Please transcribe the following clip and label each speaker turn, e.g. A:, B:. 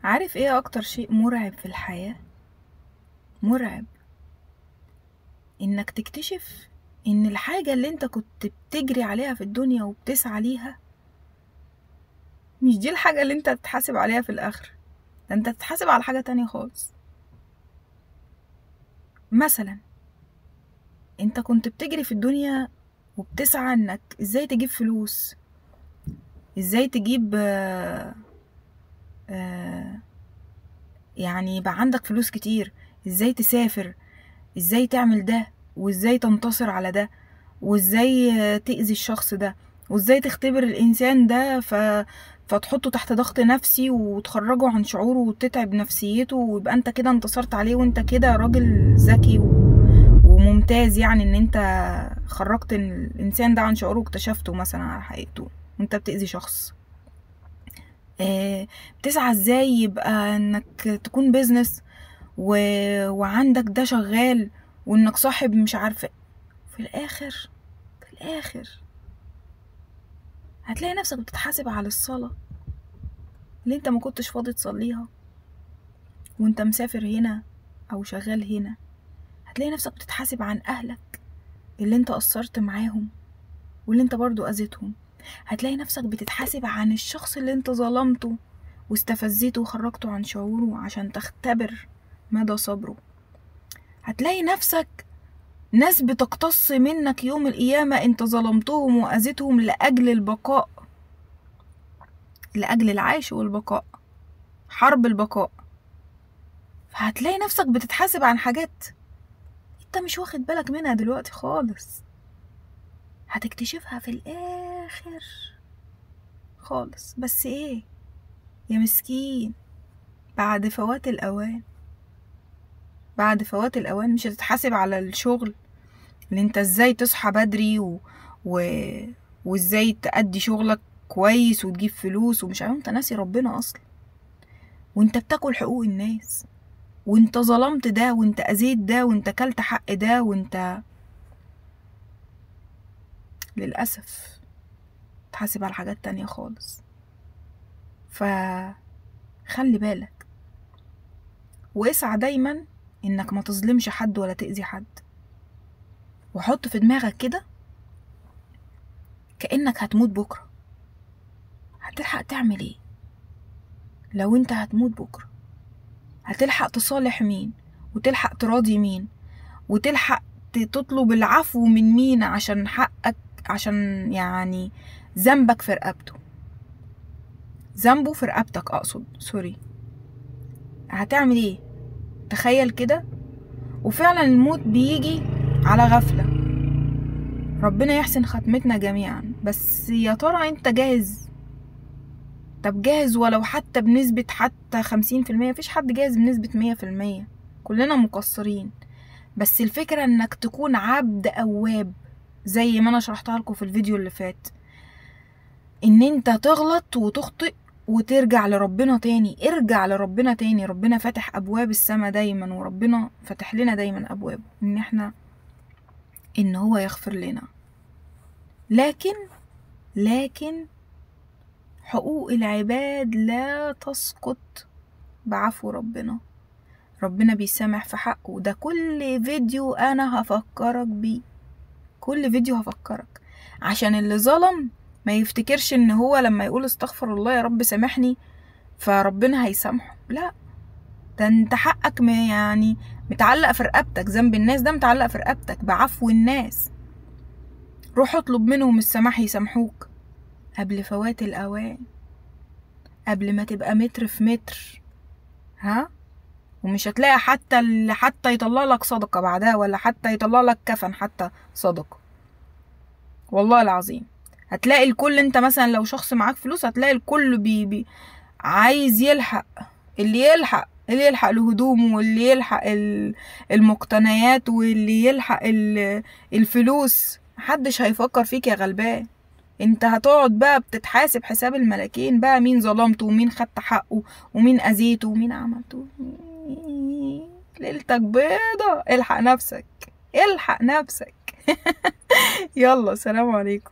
A: عارف ايه اكتر شيء مرعب في الحياة؟ مرعب انك تكتشف ان الحاجة اللي انت كنت بتجري عليها في الدنيا وبتسعى ليها مش دي الحاجة اللي انت تتحاسب عليها في الاخر. ده انت تتحاسب على حاجة تانية خالص. مثلا انت كنت بتجري في الدنيا وبتسعى انك ازاي تجيب فلوس، ازاي تجيب آه يعني يبقى عندك فلوس كتير، ازاي تسافر، ازاي تعمل ده، وازاي تنتصر على ده، وازاي تأذي الشخص ده، وازاي تختبر الانسان ده فتحطه تحت ضغط نفسي وتخرجه عن شعوره وتتعب نفسيته، ويبقى انت كده انتصرت عليه وانت كده راجل ذكي وممتاز، يعني ان انت خرجت الانسان ده عن شعوره واكتشفته مثلا على حقيقته وانت بتأذي شخص. بتسعى ازاي يبقى انك تكون بيزنس وعندك ده شغال وانك صاحب مش عارفه. في الاخر هتلاقي نفسك بتتحاسب على الصلاة اللي انت ما كنتش فاضي تصليها وانت مسافر هنا او شغال هنا. هتلاقي نفسك بتتحاسب عن اهلك اللي انت قصرت معاهم واللي انت برضو اذيتهم. هتلاقي نفسك بتتحاسب عن الشخص اللي انت ظلمته واستفزيته وخرجته عن شعوره عشان تختبر مدى صبره. هتلاقي نفسك ناس بتقتص منك يوم القيامة انت ظلمتهم وأذيتهم لأجل البقاء، لأجل العيش والبقاء، حرب البقاء. فهتلاقي نفسك بتتحاسب عن حاجات انت مش واخد بالك منها دلوقتي خالص، هتكتشفها في الآخر خالص. بس ايه يا مسكين، بعد فوات الأوان. بعد فوات الأوان مش هتتحاسب على الشغل اللي انت ازاي تصحى بدري و... وازاي تأدي شغلك كويس وتجيب فلوس ومش عارف. انت ناسي ربنا اصلا، وانت بتاكل حقوق الناس، وانت ظلمت ده، وانت اذيت ده، وانت كلت حق ده، وانت للأسف تحاسب على حاجات تانية خالص. فخلي بالك واسعى دايما انك ما تظلمش حد ولا تأذي حد، وحط في دماغك كده كأنك هتموت بكرة. هتلحق تعمل ايه لو انت هتموت بكرة؟ هتلحق تصالح مين وتلحق تراضي مين وتلحق تطلب العفو من مين عشان حقك، عشان يعني ذنبك في رقبته، ذنبه في رقبتك اقصد، سوري. هتعمل ايه؟ تخيل كده. وفعلا الموت بيجي على غفلة، ربنا يحسن ختمتنا جميعا. بس يا ترى انت جاهز؟ طب جاهز ولو حتى بنسبة حتى 50%؟ مفيش حد جاهز بنسبة 100%، كلنا مقصرين. بس الفكرة انك تكون عبد اواب زي ما انا شرحتها لكم في الفيديو اللي فات، ان انت تغلط وتخطئ وترجع لربنا تاني. ارجع لربنا تاني. ربنا فاتح ابواب السماء دايما، وربنا فاتح لنا دايما ابواب ان هو يغفر لنا. لكن حقوق العباد لا تسقط بعفو ربنا. ربنا بيسامح في حقه. وده كل فيديو انا هفكرك بيه، كل فيديو هفكرك عشان اللي ظلم ما يفتكرش ان هو لما يقول استغفر الله يا رب سامحني فربنا هيسامحه. لا، ده انت حقك يعني متعلق في رقبتك. ذنب الناس ده متعلق في رقبتك بعفو الناس. روح اطلب منهم السماح يسامحوك قبل فوات الاوان، قبل ما تبقى متر في متر. ومش هتلاقي حتى يطلع لك صدقة بعدها، ولا حتى يطلع لك كفن حتى صدقة. والله العظيم هتلاقي الكل، انت مثلا لو شخص معاك فلوس هتلاقي الكل عايز يلحق، اللي يلحق لهدومه، واللي يلحق المقتنيات، واللي يلحق الفلوس. محدش هيفكر فيك يا غلبان. انت هتقعد بقى بتتحاسب حساب الملاكين بقى، مين ظلمته ومين خدت حقه ومين اذيته ومين عملته. ليلتك بيضة. الحق نفسك، الحق نفسك. يلا، سلام عليكم.